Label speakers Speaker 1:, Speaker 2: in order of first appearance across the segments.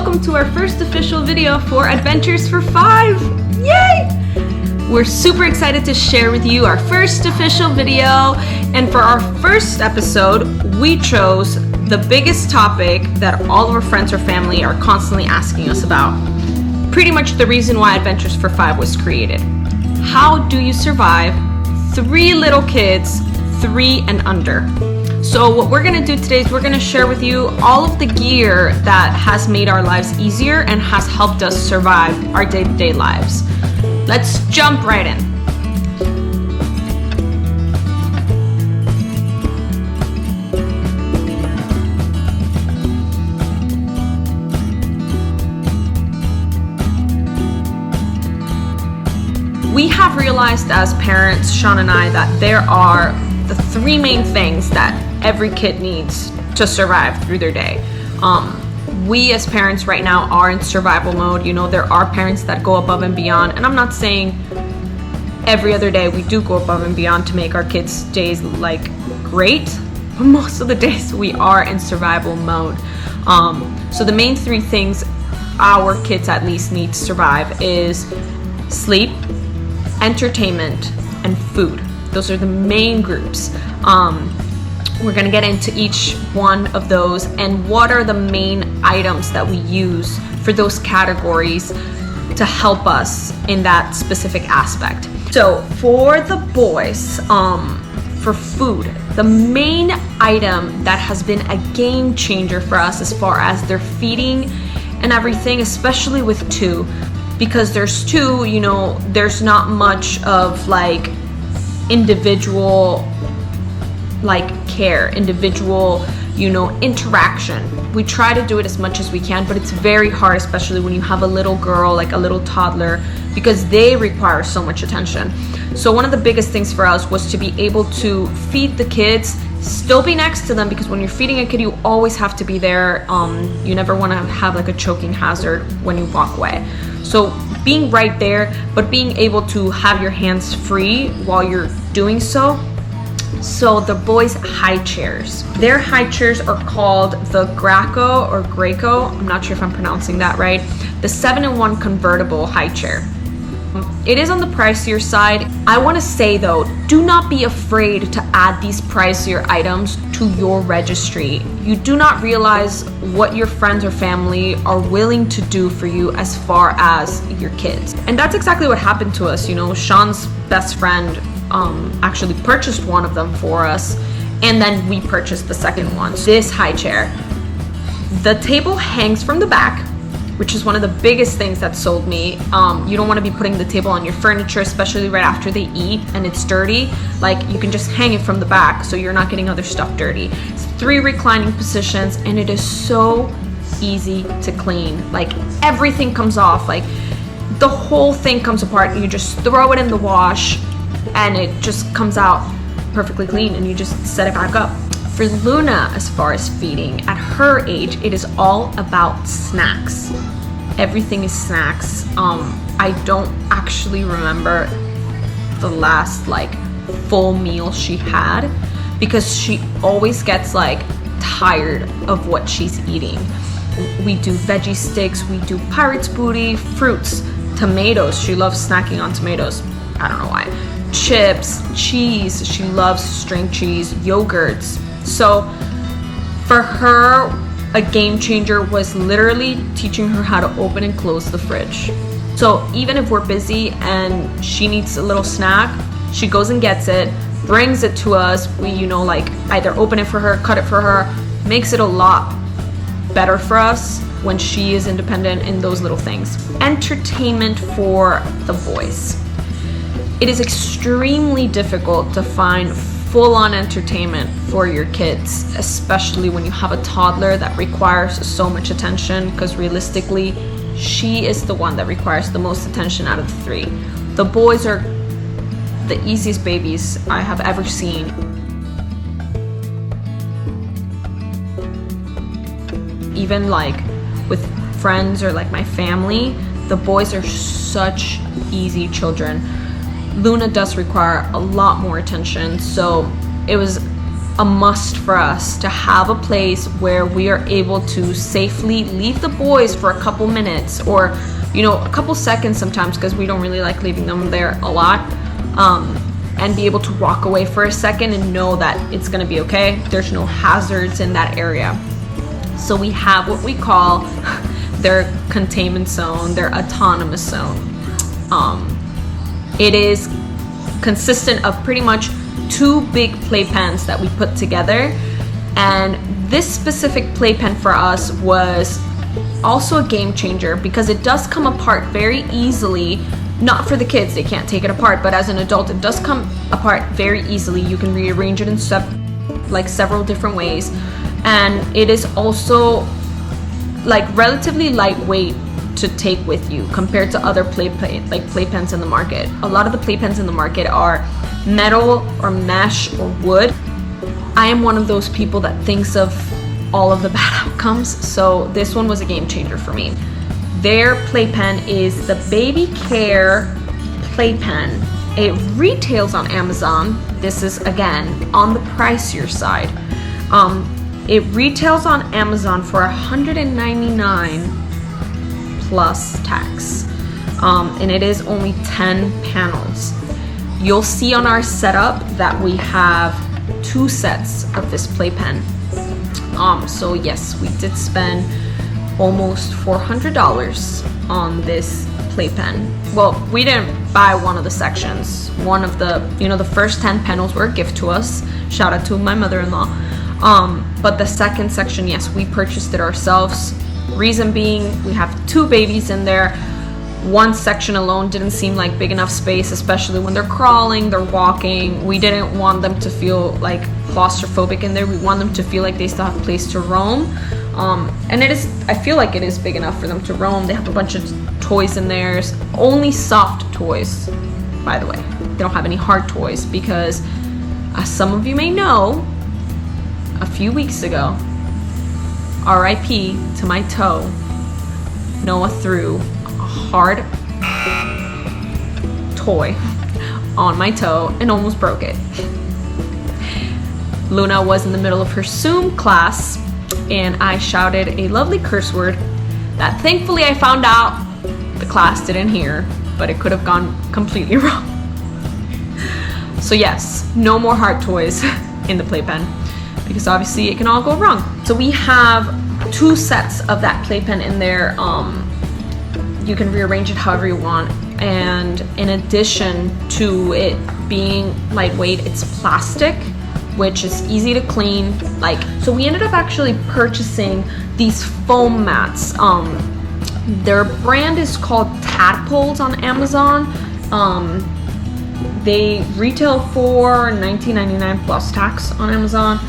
Speaker 1: welcome to our first official video for Adventures for 5. Yay! We're super excited to share with you our first official video, and for our first episode, we chose the biggest topic that all of our friends or family are constantly asking us about. Pretty much the reason why Adventures for 5 was created. How do you survive 3 little kids, 3 and under? So what we're gonna do today is we're gonna share with you all of the gear that has made our lives easier and has helped us survive our day-to-day lives. Let's jump right in. We have realized as parents, Sean and I, that there are the 3 main things that every kid needs to survive through their day. We as parents right now are in survival mode. You know, there are parents that go above and beyond, and I'm not saying every other day we do go above and beyond to make our kids' days like great, but most of the days we are in survival mode. So the main 3 things our kids at least need to survive is sleep, entertainment, and food. Those are the main groups. We're gonna get into each one of those and what are the main items that we use for those categories to help us in that specific aspect. So for the boys, for food, the main item that has been a game changer for us as far as their feeding and everything, especially with 2, because there's 2, you know, there's not much of like individual care, individual, you know, interaction. We try to do it as much as we can, but it's very hard, especially when you have a little girl, like a little toddler, because they require so much attention. So one of the biggest things for us was to be able to feed the kids, still be next to them, because when you're feeding a kid, you always have to be there. You never want to have like a choking hazard when you walk away. So being right there, but being able to have your hands free while you're doing so. So the boys' high chairs. Their high chairs are called the Graco or Graco. I'm not sure if I'm pronouncing that right. The 7-in-1 convertible high chair. It is on the pricier side. I want to say though, do not be afraid to add these pricier items to your registry. You do not realize what your friends or family are willing to do for you as far as your kids. And that's exactly what happened to us. You know, Sean's best friend actually purchased one of them for us, and then we purchased the second one. This high chair. The table hangs from the back, which is one of the biggest things that sold me. You don't want to be putting the table on your furniture, especially right after they eat and it's dirty. Like, you can just hang it from the back so you're not getting other stuff dirty. It's 3 reclining positions, and it is so easy to clean. Like, everything comes off, like the whole thing comes apart, and you just throw it in the wash and it just comes out perfectly clean, and you just set it back up. For Luna, as far as feeding, at her age, it is all about snacks. Everything is snacks. I don't actually remember the last like full meal she had, because she always gets like tired of what she's eating. We do veggie sticks, we do pirate's booty, fruits, tomatoes. She loves snacking on tomatoes. I don't know why. Chips, cheese. She loves string cheese, yogurts. So for her, a game changer was literally teaching her how to open and close the fridge. So even if we're busy and she needs a little snack, she goes and gets it, brings it to us. We, you know, like either open it for her, cut it for her, makes it a lot better for us when she is independent in those little things. Entertainment for the boys. It is extremely difficult to find full-on entertainment for your kids, especially when you have a toddler that requires so much attention, because realistically, she is the one that requires the most attention out of the 3. The boys are the easiest babies I have ever seen. Even like with friends or like my family, the boys are such easy children. Luna does require a lot more attention, so it was a must for us to have a place where we are able to safely leave the boys for a couple minutes, or a couple seconds sometimes, because we don't really like leaving them there a lot, and be able to walk away for a second and know that it's going to be okay. There's no hazards in that area. So we have what we call their containment zone, their autonomous zone. It is consistent of pretty much 2 big playpens that we put together, and this specific playpen for us was also a game changer because it does come apart very easily. Not for the kids, they can't take it apart, but as an adult it does come apart very easily. You can rearrange it in several different ways, and it is also relatively lightweight to take with you compared to other playpens in the market. A lot of the playpens in the market are metal or mesh or wood. I am one of those people that thinks of all of the bad outcomes, so this one was a game changer for me. Their playpen is the Baby Care Playpen. It retails on Amazon. This is, again, on the pricier side. It retails on Amazon for $199 plus tax, and it is only 10 panels. You'll see on our setup that we have 2 sets of this playpen. So yes, we did spend almost $400 on this playpen. Well, we didn't buy one of the sections. One of the, the first 10 panels were a gift to us. Shout out to my mother-in-law. But the second section, yes, we purchased it ourselves. Reason being, we have 2 babies in there. One section alone didn't seem like big enough space, especially when they're crawling, they're walking. We didn't want them to feel like claustrophobic in there. We want them to feel like they still have a place to roam. And I feel like it is big enough for them to roam. They have a bunch of toys in there. Only soft toys, by the way. They don't have any hard toys because, as some of you may know, a few weeks ago, RIP to my toe, Noah threw a hard toy on my toe and almost broke it. Luna was in the middle of her Zoom class and I shouted a lovely curse word that thankfully I found out the class didn't hear, but it could have gone completely wrong. So yes, no more hard toys in the playpen, because obviously it can all go wrong. So we have 2 sets of that playpen in there. You can rearrange it however you want, and in addition to it being lightweight, it's plastic, which is easy to clean. So we ended up actually purchasing these foam mats. Their brand is called Tadpoles on Amazon. They retail for $19.99 plus tax on Amazon.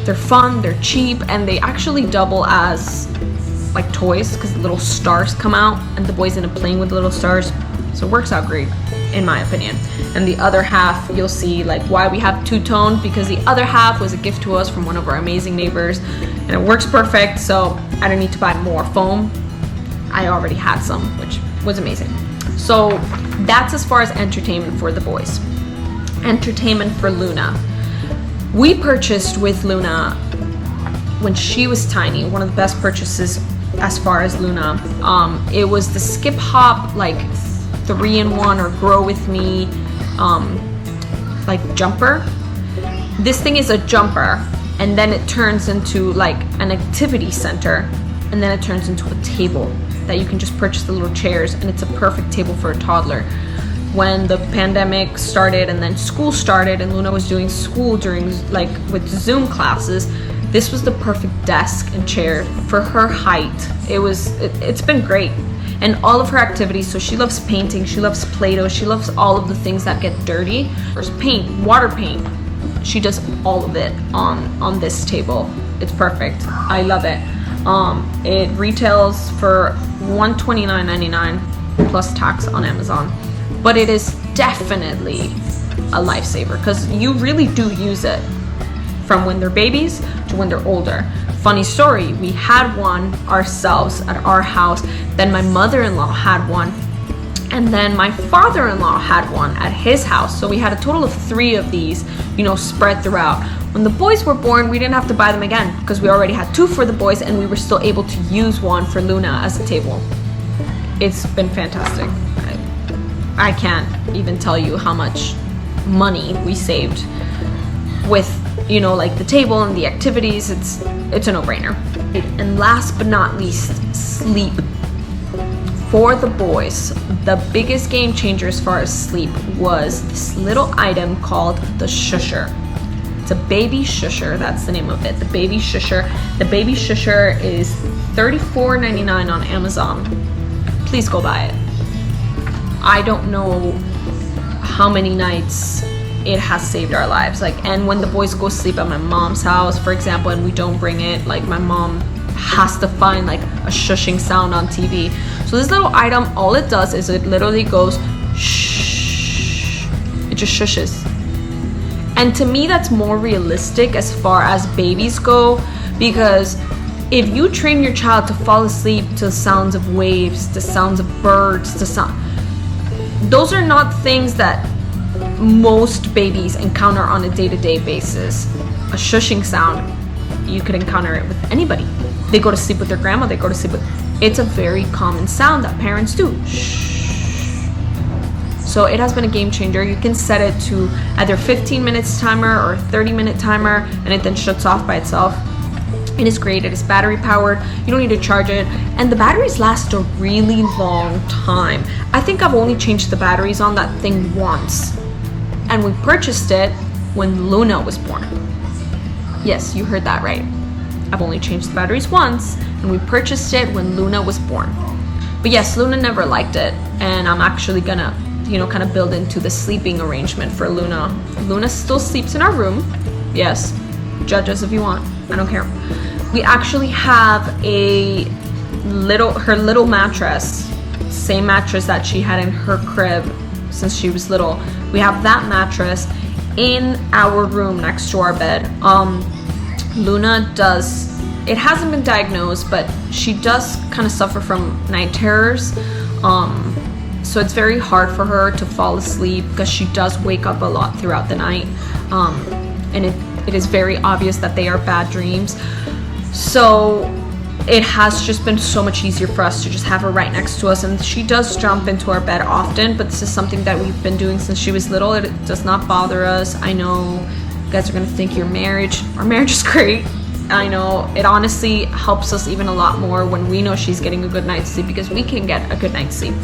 Speaker 1: They're fun, they're cheap, and they actually double as toys because the little stars come out and the boys end up playing with the little stars. So it works out great, in my opinion. And the other half, you'll see why we have 2-tone, because the other half was a gift to us from one of our amazing neighbors, and it works perfect, so I don't need to buy more foam. I already had some, which was amazing. So that's as far as entertainment for the boys. Entertainment for Luna. We purchased with Luna when she was tiny, one of the best purchases as far as Luna. It was the Skip Hop 3-in-1 or Grow With Me jumper. This thing is a jumper, and then it turns into an activity center, and then it turns into a table that you can just purchase the little chairs, and it's a perfect table for a toddler. When the pandemic started and then school started and Luna was doing school during with Zoom classes, this was the perfect desk and chair for her height. It's been great. And all of her activities, so she loves painting, she loves Play-Doh, she loves all of the things that get dirty. There's paint, water paint. She does all of it on this table. It's perfect. I love it. It retails for $129.99 plus tax on Amazon. But it is definitely a lifesaver because you really do use it from when they're babies to when they're older. Funny story, we had one ourselves at our house, then my mother-in-law had one, and then my father-in-law had one at his house. So we had a total of 3 of these spread throughout. When the boys were born, we didn't have to buy them again because we already had 2 for the boys, and we were still able to use 1 for Luna as a table. It's been fantastic. I can't even tell you how much money we saved with like the table and the activities. It's a no-brainer. And last but not least, sleep. For the boys, the biggest game changer as far as sleep was this little item called the Shusher. It's a baby Shusher, that's the name of it, the baby Shusher. The baby Shusher is $34.99 on Amazon. Please go buy it. I don't know how many nights it has saved our lives. And when the boys go sleep at my mom's house, for example, and we don't bring it, my mom has to find a shushing sound on TV. So this little item, all it does is it literally goes shh. It just shushes. And to me, that's more realistic as far as babies go, because if you train your child to fall asleep to the sounds of waves, the sounds of birds, those are not things that most babies encounter on a day-to-day basis. A shushing sound, you could encounter it with anybody. They go to sleep with their grandma, they go to sleep with... It's a very common sound that parents do. Shh. So it has been a game changer. You can set it to either 15 minutes timer or 30-minute timer, and it then shuts off by itself. It is great. It is battery powered. You don't need to charge it, and the batteries last a really long time. I think I've only changed the batteries on that thing once, and we purchased it when Luna was born. Yes, you heard that right. I've only changed the batteries once, and we purchased it when Luna was born. But yes, Luna never liked it, and I'm actually gonna, kind of build into the sleeping arrangement for Luna. Luna still sleeps in our room. Yes, judge us if you want. I don't care. We actually have her little mattress, same mattress that she had in her crib since she was little. We have that mattress in our room next to our bed. Luna does, it hasn't been diagnosed, but she does kind of suffer from night terrors. So it's very hard for her to fall asleep because she does wake up a lot throughout the night. And it is very obvious that they are bad dreams. So it has just been so much easier for us to just have her right next to us. And she does jump into our bed often, but this is something that we've been doing since she was little. It does not bother us. I know you guys are gonna think our marriage is great. I know it honestly helps us even a lot more when we know she's getting a good night's sleep, because we can get a good night's sleep.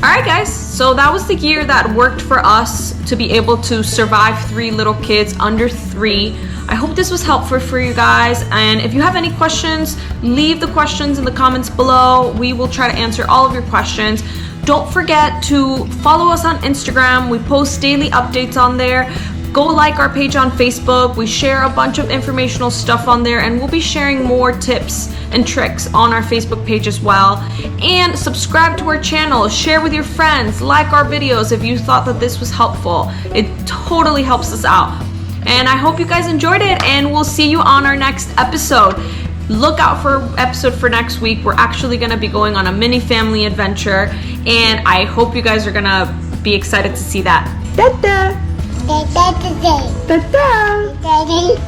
Speaker 1: Alright guys, so that was the year that worked for us to be able to survive 3 little kids under 3. I hope this was helpful for you guys, and if you have any questions, leave the questions in the comments below. We will try to answer all of your questions. Don't forget to follow us on Instagram. We post daily updates on there. Go like our page on Facebook. We share a bunch of informational stuff on there, and we'll be sharing more tips and tricks on our Facebook page as well. And subscribe to our channel, share with your friends, like our videos if you thought that this was helpful. It totally helps us out. And I hope you guys enjoyed it, and we'll see you on our next episode. Look out for an episode for next week. We're actually going to be going on a mini family adventure, and I hope you guys are going to be excited to see that. Ta-ta! Ta-ta!